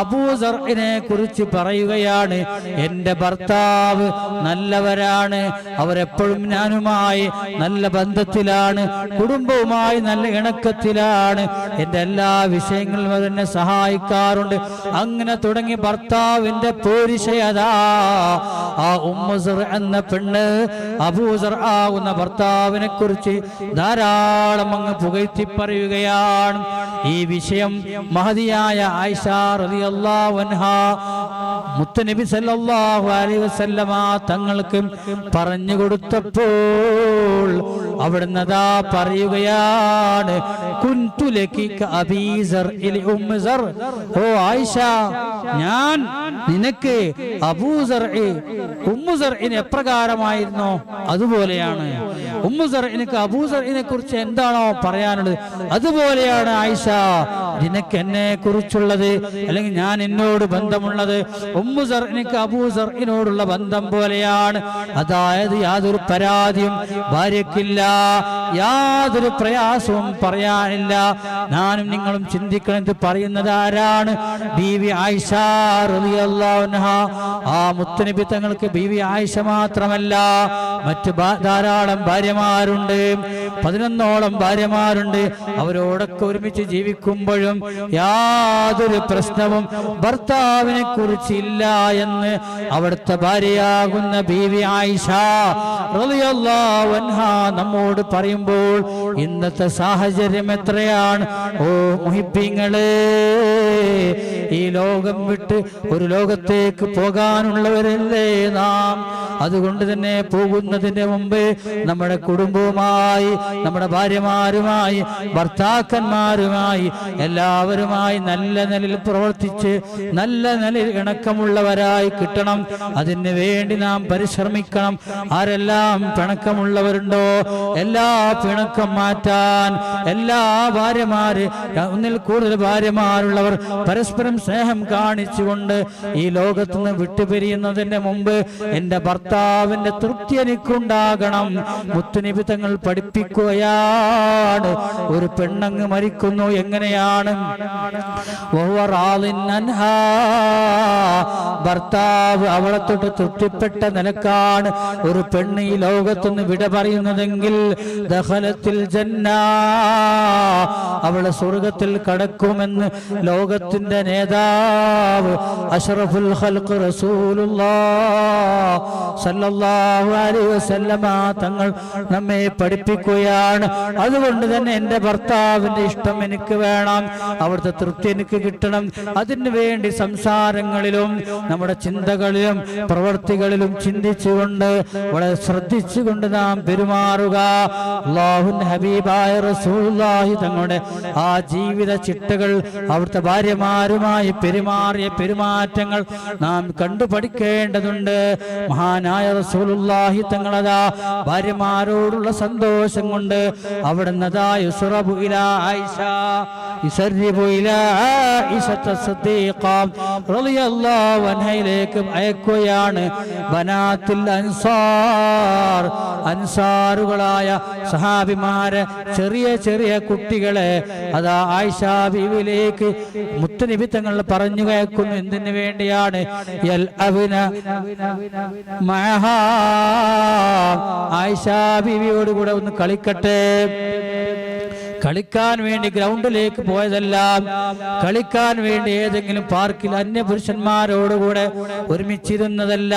അബൂ സർഇനെ കുറിച്ച് പറയുകയാണ്, എൻ്റെ ഭർത്താവ് നല്ലവരാണ്, അവരെപ്പോഴും ഞാനുമായി നല്ല ബന്ധത്തിലാണ്, കുടുംബവുമായി നല്ല ഇണക്കത്തിലാണ്, എൻ്റെ എല്ലാ വിഷയങ്ങളിലും അതെന്നെ സഹായിക്കാറുണ്ട്. അങ്ങനെ തുടങ്ങി ഭർത്താവിന്റെ പോരിശയതാ ആ ഉമ്മു സർ എന്ന പെണ്ണ് അബൂ സർ ആകുന്ന ഭർത്താവിനെ കുറിച്ച് ധാരാളം അങ്ങ് പുകഴ്ത്തി പറയുകയാണ്. ഈ വിഷയം മഹദിയായ ആയിഷ റളിയല്ലാഹു അൻഹ മുത്തുനബി സല്ലല്ലാഹു അലൈഹി വസല്ലമ തങ്ങൾക്ക് പറഞ്ഞു കൊടുത്തപ്പോൾ അവിടുന്ന് അതാ പറയുകയാണ്, കുൻതു ലകി കഅബീ സർഇ ഉമ്മു സർ. ഓ ആയിഷ, ഞാൻ നിനക്ക് അബൂ സർഇ ഉമ്മു സർഇന് എപ്രകാരമായിരുന്നോ അതുപോലെയാണ്. ഉമ്മു സർഇനക്ക് അബൂ സർഇനെ കുറിച്ച് എന്താണോ പറയാനുള്ളത് അതുപോലെയാണ് ആയിഷ നിനക്ക് എന്നെ കുറിച്ചുള്ളത്, അല്ലെങ്കിൽ ഞാൻ എന്നോട് ബന്ധമുള്ളത് ഉമ്മു സർഇനക്ക് അബൂ സർഇനോടുള്ള ബന്ധം പോലെയാണ്. അതായത് യാതൊരു പരാതിയും ഭാര്യക്കില്ല, യാതൊരു പ്രയാസവും പറയാനില്ല. ഞാനും നിങ്ങളും ചിന്തിക്കണം, പറയുന്നത് ആരാണ്? ബീവി ആയിഷ റളിയല്ലാഹു അൻഹ. ആ മുത്തുനബി തങ്ങൾക്ക് ബീവി ആയിഷ മാത്രമല്ല, മറ്റ് ധാരാളം ഭാര്യമാരുണ്ട്, 11ഓളം ഭാര്യമാരുണ്ട്. അവരോടൊക്കെ ഒരുമിച്ച് ജീവിക്കുമ്പോഴും യാതൊരു പ്രശ്നവും ഭർത്താവിനെ കുറിച്ചില്ല എന്ന് അവിടുത്തെ ഭാര്യയാകുന്ന ബീവി ആയിഷ റളിയല്ലാഹു അൻഹ നമ്മോട് പറയുമ്പോൾ ഇന്നത്തെ സാഹചര്യം എത്രയാണ്? ഓ മുഹിബ്ബീങ്ങളെ, ഈ ലോകം വിട്ട് ഒരു ലോകത്തേക്ക് പോകാനുള്ളവരല്ലേ നാം. അതുകൊണ്ട് തന്നെ പോകുന്നതിന് മുമ്പ് നമ്മുടെ കുടുംബവുമായി, നമ്മുടെ ഭാര്യമാരുമായി, ഭർത്താക്കന്മാരുമായി, എല്ലാവരുമായി നല്ല നിലയിൽ പ്രവർത്തിച്ച് നല്ല നിലയിൽ ഇണക്കമുള്ളവരായി കിട്ടണം. അതിന് വേണ്ടി നാം പരിശ്രമിക്കണം. ആരെല്ലാം പിണക്കമുള്ളവരുണ്ടോ എല്ലാ പിണക്കം മാറ്റാൻ, എല്ലാ ഭാര്യമാര്, ഒന്നിൽ കൂടുതൽ ഭാര്യമാരുള്ളവർ പരസ്പരം സ്നേഹം കാണിച്ചുകൊണ്ട് ഈ ലോകത്തുനിന്ന് വിട്ടുപിരിയുന്നതിന് മുമ്പ് എൻ്റെ ഭർത്താവിന്റെ തൃപ്തി എനിക്കുണ്ടാകണം. മുത്തുനബി തങ്ങൾ പഠിപ്പിക്കുകയാണ്, ഒരു പെണ്ണങ്ങ് മരിക്കുന്നു എങ്ങനെയാണ്? ഭർത്താവ് അവളെ തൊട്ട് തൃപ്തിപ്പെട്ട നിലക്കാണ് ഒരു പെണ്ണ് ഈ ലോകത്തുനിന്ന് വിട പറയുന്നതെങ്കിൽ ദഖലത്തിൽ ജന്ന, അവളെ സ്വർഗത്തിൽ കടക്കുമെന്ന് ലോകത്തിന്റെ നേതാവ് അഷ്റഫുൽ ഖൽഖ് റസൂലുള്ളാഹ് സല്ലല്ലാഹു അലൈഹി വസല്ലമ തങ്ങൾ നമ്മെ പഠിപ്പിക്കുകയാണ്. അതുകൊണ്ട് തന്നെ എൻ്റെ ഭർത്താവിന്റെ ഇഷ്ടം എനിക്ക് വേണം, അവിടുത്തെ തൃപ്തി എനിക്ക് കിട്ടണം. അതിനു വേണ്ടി സംസാരങ്ങളിലും നമ്മുടെ ചിന്തകളിലും പ്രവർത്തികളിലും ചിന്തിച്ചുകൊണ്ട് വളരെ ശ്രദ്ധിച്ചുകൊണ്ട് നാം പെരുമാറുക. അല്ലാഹുവിന്റെ ഹബീബായ റസൂലുള്ളാഹി തങ്ങളുടെ ആ ജീവിത ചിട്ടകൾ, അവിടുത്തെ ഭാര്യമാരുമായി പെരുമാറിയ പെരുമാറ്റങ്ങൾ നാം കണ്ടുപഠിക്കേണ്ടതുണ്ട്. മഹാനായ റസൂലുള്ളാഹി തങ്ങളതാ ഭാര്യമാരോടുള്ള സന്തോഷം കൊണ്ട് അവിടുന്ന് യുസ്റബു ഇലാ ആയിഷ യുസർരിബു ഇലാ ആയിഷത സിദ്ദീഖ റളിയല്ലാഹു അൻഹയിലേക്ക് അയക്കുകയാണ്. ബനാത്തുൽ അൻസാർ, അൻസാറുകളായ സഹാബിമാരെ, ചെറിയ ചെറിയ കുട്ടികളെ അതാ ആയിഷ ബീവിയിലേക്ക് മുത്തുനബി തങ്ങൾ പറഞ്ഞു കേൾക്കുന്നു. എന്തിനു വേണ്ടിയാണ്? ആയിഷ ബീവിയോടുകൂടെ ഒന്ന് കളിക്കട്ടെ. കളിക്കാൻ വേണ്ടി ഗ്രൗണ്ടിലേക്ക് പോയതെല്ലാം, കളിക്കാൻ വേണ്ടി ഏതെങ്കിലും പാർക്കിൽ അന്യപുരുഷന്മാരോടുകൂടെ ഒരുമിച്ചിരുന്നതല്ല.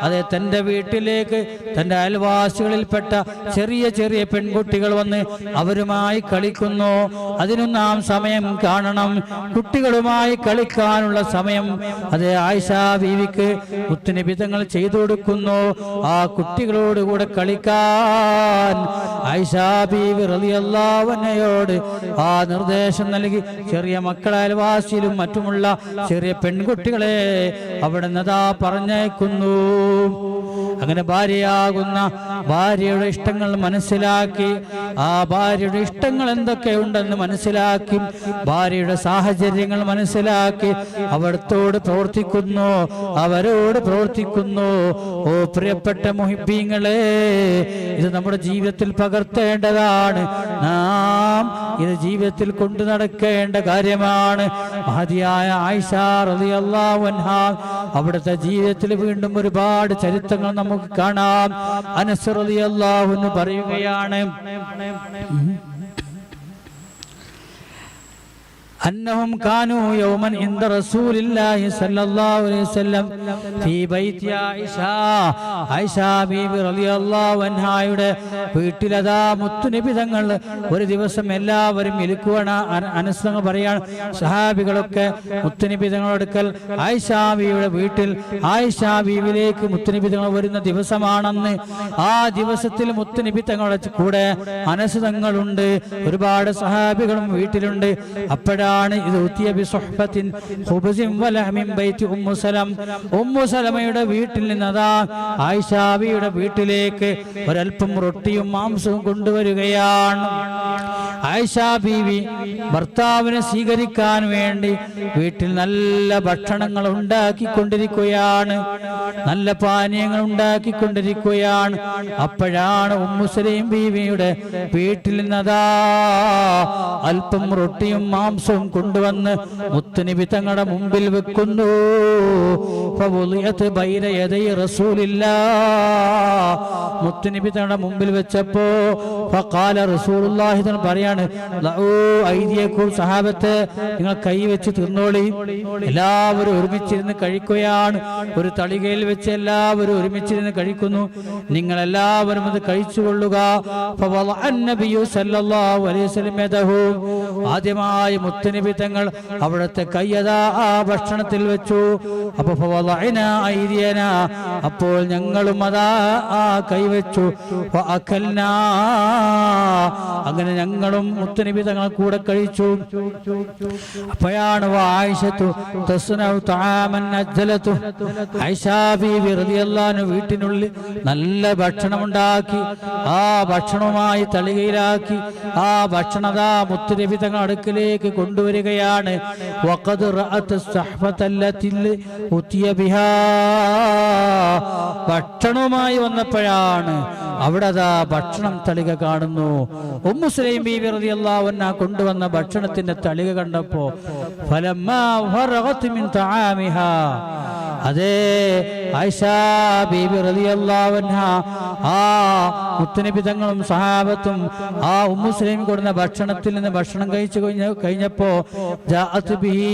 അതെ, തൻ്റെ വീട്ടിലേക്ക് തൻ്റെ അയൽവാസികളിൽപ്പെട്ട ചെറിയ ചെറിയ പെൺകുട്ടികൾ വന്ന് അവരുമായി കളിക്കുന്നു. അതിനും നാം സമയം കാണണം. കുട്ടികളുമായി കളിക്കാനുള്ള സമയം അതേ ആയിഷ ബീവിക്ക് മുത്തുനബി തങ്ങൾ ചെയ്തു കൊടുക്കുന്നു. ആ കുട്ടികളോടുകൂടെ കളിക്കാൻ ആയിഷ ബീവി റളിയല്ലാഹു അൻഹയോട് ആ നിർദ്ദേശം നൽകി. ചെറിയ മക്കളെ അയൽവാസിയിലും മറ്റുമുള്ള ചെറിയ പെൺകുട്ടികളെ അവിടെ നിന്നതാ പറഞ്ഞയക്കുന്നു. അങ്ങനെ ഭാര്യയാകുന്ന ഭാര്യയുടെ ഇഷ്ടങ്ങൾ മനസ്സിലാക്കി, ആ ഭാര്യയുടെ ഇഷ്ടങ്ങൾ എന്തൊക്കെയുണ്ടെന്ന് മനസ്സിലാക്കി, ഭാര്യയുടെ സാഹചര്യങ്ങൾ മനസ്സിലാക്കി അവിടത്തോട് പ്രവർത്തിക്കുന്നു, അവരോട് പ്രവർത്തിക്കുന്നു. ഓ പ്രിയപ്പെട്ട മുഹിബ്ബീങ്ങളെ, ഇത് നമ്മുടെ ജീവിതത്തിൽ പകർത്തേണ്ടതാണ്. നാം ഇത് ജീവിതത്തിൽ കൊണ്ടു നടക്കേണ്ട കാര്യമാണ്. മഹതിയായ ആയിഷ റളിയല്ലാഹു അൻഹ അവിടുത്തെ ജീവിതത്തിൽ വീണ്ടും ഒരുപാട് ചരിത്രങ്ങൾ നമുക്ക് കാണാം. അനസ് റളിയല്ലാഹു അൻഹു പറയുകയാണ്, أنهم كانوا يوما عند رسول الله صلى الله عليه وسلم في بيت عائشة. عائشة ബീബി റളിയല്ലാഹു അൻഹയുടെ വീട്ടിലതാ മുത്തുനബി തങ്ങൾ ഒരു ദിവസം എല്ലാവരും ഇരിക്കുകയാണ്. അനസ് തങ്ങൾ പറയാണ്, സഹാബികളൊക്കെ മുത്തുനബി തങ്ങളടുക്കൽ ആയിഷ ബീവിയുടെ വീട്ടിൽ ആയിഷ ബീവിയിലേക്ക് മുത്തുനബി തങ്ങൾ വരുന്ന ദിവസമാണെന്ന്. ആ ദിവസത്തിൽ മുത്തുനബി തങ്ങളുടെ കൂടെ അനസ് തങ്ങളുണ്ട്, ഒരുപാട് സഹാബികളും വീട്ടിലുണ്ട്. അപ്പോഴാണ് ഉമ്മു സലമയുടെ വീട്ടിൽ നിന്നതാ ആയിഷ ബീവിയുടെ വീട്ടിലേക്ക് ഒരൽപ്പം റൊട്ടിയും മാംസവും കൊണ്ടുവരികയാണ്. ആയിഷ ബീവി ഭർത്താവിനെ സ്വീകരിക്കാൻ വേണ്ടി വീട്ടിൽ നല്ല ഭക്ഷണങ്ങൾ ഉണ്ടാക്കിക്കൊണ്ടിരിക്കുകയാണ്, നല്ല പാനീയങ്ങൾ ഉണ്ടാക്കിക്കൊണ്ടിരിക്കുകയാണ്. അപ്പോഴാണ് ഉമ്മു സലീം ബീവിയുടെ വീട്ടിൽ നിന്നതാ അല്പം റൊട്ടിയും മാംസവും കൊണ്ടുവന്ന് മുത്തുനബി തങ്ങളുടെ മുമ്പിൽ വെക്കുന്നു. മുത്തുനബി തങ്ങളുടെ മുമ്പിൽ വെച്ചപ്പോ ഫഖാല റസൂലുള്ളാഹി പറയാണ്, ലഊ ഐദിയക്കും, സഹാബത്തെ നിങ്ങൾ കൈവച്ച് തിന്നോളി. എല്ലാവരും ഒരുമിച്ചിരുന്ന് കഴിക്കുകയാണ്. ഒരു തളികയിൽ വെച്ച് എല്ലാവരും ഒരുമിച്ചിരുന്ന് കഴിക്കുന്നു. നിങ്ങൾ എല്ലാവരും അത് കഴിച്ചുകൊള്ളുക. ആദ്യമായി മുത്തുനബി തങ്ങൾ അവിടുത്തെ കയ്യതാ ആ ഭക്ഷണത്തിൽ വെച്ചു. അപ്പോൾ ഞങ്ങളും അതാ ആ കൈവച്ചു. അങ്ങനെ ഞങ്ങളും മുത്തുനബി തങ്ങൾ കൂടെ കഴിച്ചു. അപ്പോഴാണ് വീട്ടിനുള്ളിൽ നല്ല ഭക്ഷണം ഉണ്ടാക്കി ആ ഭക്ഷണവുമായി തളികയിലാക്കി ആ ഭക്ഷണതാ മുത്തുനബി തങ്ങൾ അടുക്കിലേക്ക് കൊണ്ടുവരികയാണ്. ഭക്ഷണവുമായി വന്നപ്പോഴാണ് അവിടെ ഭക്ഷണം തളിക കാണുന്നു. ഉമ്മു സുലൈം ബീവി റളിയല്ലാഹു അൻഹ കൊണ്ടുവന്ന ഭക്ഷണത്തിന്റെ തളിക കണ്ടപ്പോ ഫലമ്മാ ഫറഗത് മിൻ തആമിഹാ, അതേ ആയിഷാ ബീബി റളിയല്ലാഹു അൻഹ ആ മുത്തുനബി തങ്ങളും സഹാബത്തും ആ ഉമ്മു സുലൈം കൊടുന്ന ഭക്ഷണത്തിൽ നിന്ന് ഭക്ഷണം കഴിച്ചു കഴിഞ്ഞപ്പോ ജാഅത് ബിഹി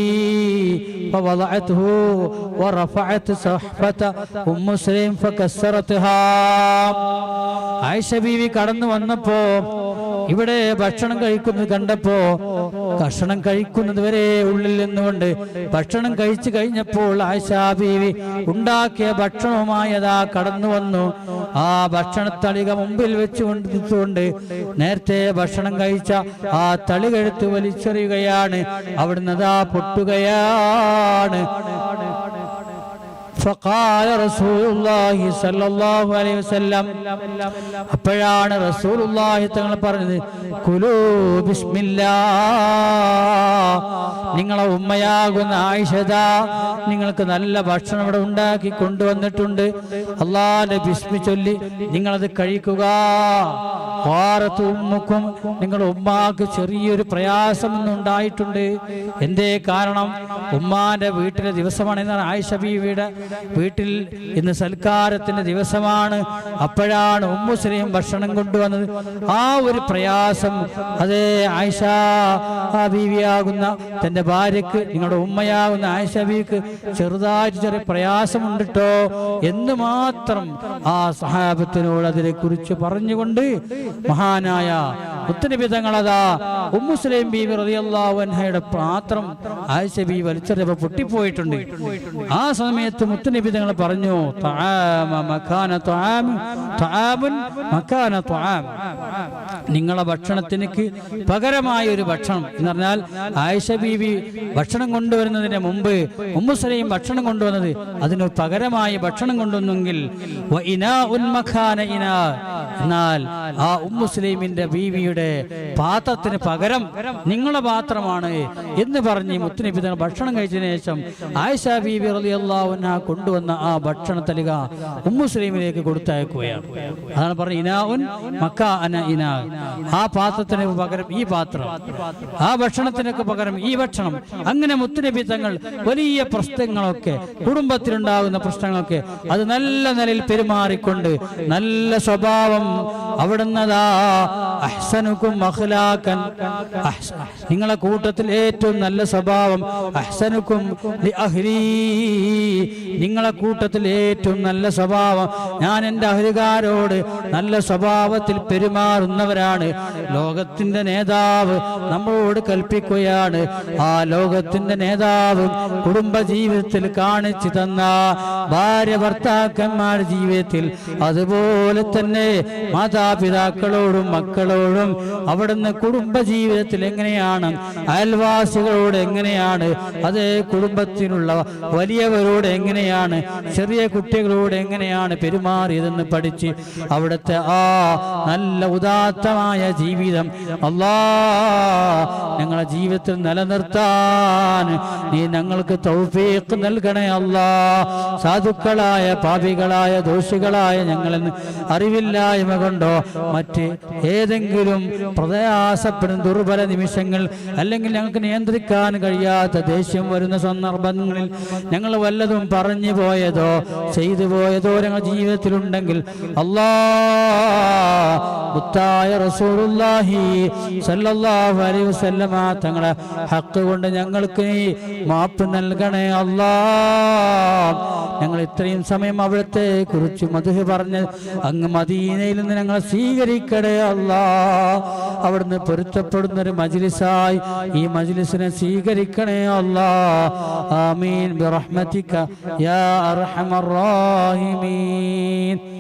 ഫവളഅത്ഹു വറഫഅത് സഹ്ഫത ഉമ്മു സുലൈം ഫകസറത്ഹാ. ആയിഷ ബീവി കടന്നു വന്നപ്പോ ഇവിടെ ഭക്ഷണം കഴിക്കുന്നത് കണ്ടപ്പോ ഭക്ഷണം കഴിക്കുന്നത് വരെ ഉള്ളിൽ നിന്നുകൊണ്ട് ഭക്ഷണം കഴിച്ചു കഴിഞ്ഞപ്പോൾ ആയിഷാ ബീവി ഉണ്ടാക്കിയ ഭക്ഷണവുമായി അതാ കടന്നു വന്നു. ആ ഭക്ഷണത്തളിക മുമ്പിൽ വെച്ചുകൊണ്ട് നേരത്തെ ഭക്ഷണം കഴിച്ച ആ തളിക എടുത്ത് വലിച്ചെറിയുകയാണ്. അവിടുന്ന് അതാ പൊട്ടുകയാണ്. فقال رسول الله صلى الله عليه وسلم, അപ്പോഴാണ് റസൂലുള്ളാഹി തങ്ങൾ പറഞ്ഞത്, കുലൂ ബിസ്മില്ലാഹ്, നിങ്ങളെ ഉമ്മയാകുന്ന ആയിഷത നിങ്ങൾക്ക് നല്ല ഭക്ഷണം ഇവിടെ ഉണ്ടാക്കി കൊണ്ടുവന്നിട്ടുണ്ട്. അല്ലാഹുവിന്റെ ബിസ്മി ചൊല്ലി നിങ്ങളത് കഴിക്കുക. ഉമ്മുക്കും, നിങ്ങളുടെ ഉമ്മാക്ക് ചെറിയൊരു പ്രയാസമൊന്നും ഉണ്ടായിട്ടുണ്ട്. എന്തേ കാരണം? ഉമ്മാന്റെ വീട്ടിലെ ദിവസമാണ് എന്നാണ് ആയിഷ ബീവിയുടെ വീട്ടിൽ ഇന്ന് സൽക്കാരത്തിന്റെ ദിവസമാണ്. അപ്പോഴാണ് ഉമ്മു സുലൈം ഭക്ഷണം കൊണ്ടുവന്നത്. ആ ഒരു പ്രയാസം അതേ ആയിഷ ബീവിയാകുന്ന തന്റെ ഭാര്യക്ക്, നിങ്ങളുടെ ഉമ്മയാകുന്ന ആയിഷ ബീവിക്ക് ചെറുതായിട്ട് ചെറിയ പ്രയാസമുണ്ട് ട്ടോ എന്ന് മാത്രം ആ സഹാബത്തിനോട് അതിനെ കുറിച്ച് പറഞ്ഞുകൊണ്ട് മഹാനായ മുത്തുനബി തങ്ങളതാ ഉമ്മു സുലൈം ബീവി റളിയല്ലാഹു അൻഹയുടെ പാത്രം ആയിഷ ബീവി വലിച്ചെറിയപ്പോൾ പൊട്ടിപ്പോയിട്ടുണ്ട്. ആ സമയത്ത് മുത്തുനബി തങ്ങൾ പറഞ്ഞു, നിങ്ങളെ ഭക്ഷണത്തിന് പകരമായ ഒരു ഭക്ഷണം എന്ന് പറഞ്ഞാൽ ആയിഷ ബീവി ഭക്ഷണം കൊണ്ടുവരുന്നതിന് മുമ്പ് ഉമ്മു സുലൈം ഭക്ഷണം കൊണ്ടുവന്നത് അതിന് പകരമായി ഭക്ഷണം കൊണ്ടുവന്നെങ്കിൽ എന്നാൽ ആ ഉമ്മു സുലൈമിന്റെ ബീവിയുടെ പാത്രത്തിന് പകരം നിങ്ങളെ പാത്രമാണ് എന്ന് പറഞ്ഞ് മുത്തുനബി തങ്ങൾ ഭക്ഷണം കഴിച്ചതിന് ശേഷം ആയിഷ ബീവി റളിയല്ലാഹു അൻഹ കൊണ്ടുവന്ന ആ ഭക്ഷണ തലിക ഉമ്മു സുലൈമിലേക്ക് കൊടുത്തയക്കുകയാണ്. അതാണ് പറഞ്ഞത് ഇനാഉൻ മക്കാന ഇനാ, ആ പാത്രത്തിന് പകരം ഈ പാത്രം, ആ ഭക്ഷണത്തിനൊക്കെ പകരം ഈ ഭക്ഷണം. അങ്ങനെ മുത്തുനബി തങ്ങൾ വലിയ പ്രശ്നങ്ങളൊക്കെ, കുടുംബത്തിലുണ്ടാകുന്ന പ്രശ്നങ്ങളൊക്കെ അത് നല്ല നിലയിൽ പെരുമാറിക്കൊണ്ട് നല്ല സ്വഭാവം അവിടുന്നതാ അഹ്സനുക്കും അഖ്ലാഖൻ, നിങ്ങളെ കൂട്ടത്തിൽ ഏറ്റവും നല്ല സ്വഭാവം അഹ്സനുക്കും ലിഅഹ്ലി, നിങ്ങളെ കൂട്ടത്തിൽ ഏറ്റവും നല്ല സ്വഭാവം ഞാൻ എൻ്റെ അഹ്ലുകാരോട് നല്ല സ്വഭാവത്തിൽ പെരുമാറുന്നവരാണ്. ലോകത്തിന്റെ നേതാവ് നമ്മളോട് കൽപ്പിക്കുകയാണ്. ആ ലോകത്തിന്റെ നേതാവ് കുടുംബ ജീവിതത്തിൽ കാണിച്ചു തന്ന ഭാര്യ ഭർത്താക്കന്മാരുടെ ജീവിതത്തിൽ അതുപോലെ തന്നെ മാതാപിതാക്കളോടും മക്കളോടും അവിടുന്ന് കുടുംബ ജീവിതത്തിൽ എങ്ങനെയാണ്, അയൽവാസികളോട് എങ്ങനെയാണ്, അതേ കുടുംബത്തിലുള്ള വലിയവരോട് എങ്ങനെയാണ്, ചെറിയ കുട്ടികളോട് എങ്ങനെയാണ് പെരുമാറിയതെന്ന് പഠിച്ച് അവിടുത്തെ ആ നല്ല ഉദാത്തമായ ജീവിതം ഞങ്ങളെ ജീവിതത്തിൽ നിലനിർത്താൻ നീ ഞങ്ങൾക്ക് തൗഫീഖ് നൽകണേ അല്ലാ. സാധുക്കളായ പാപികളായ ദോഷികളായ ഞങ്ങളിൽ അറിവില്ലായ്മ കൊണ്ടോ മറ്റ് ഏതെങ്കിലും പ്രയാസപ്പെടുന്ന ദുർബല നിമിഷങ്ങൾ അല്ലെങ്കിൽ ഞങ്ങൾക്ക് നിയന്ത്രിക്കാൻ കഴിയാത്ത ദേഷ്യം വരുന്ന സന്ദർഭങ്ങളിൽ ഞങ്ങൾ വല്ലതും പറഞ്ഞു പോയതോ ചെയ്തു പോയതോ ഞങ്ങളുടെ ജീവിതത്തിലുണ്ടെങ്കിൽ അല്ലാ മുത്തായ റസൂലുള്ളാഹി സല്ലല്ലാഹു അലൈഹി വസല്ലമ തങ്ങളെ ഹക്ക് കൊണ്ട് ഞങ്ങൾക്ക് നീ മാപ്പ് നൽകണേ അല്ലാഹ്. ഞങ്ങൾ ഇത്രയും സമയം അവിടുത്തെ കുറിച്ച് മദ്ഹ് പറഞ്ഞ് അങ്ങ് മദീനയിൽ നിന്ന് ഞങ്ങളെ സ്വീകരിക്കണേ അല്ലാഹ്. അവിടുന്ന് പൊരുത്തപ്പെടുന്ന ഒരു മജ്ലിസായി ഈ മജ്ലിസിനെ സ്വീകരിക്കണേ അല്ലാഹ്. ആമീൻ ബിറഹ്മതിക യാ അർഹമർ റഹീമീൻ.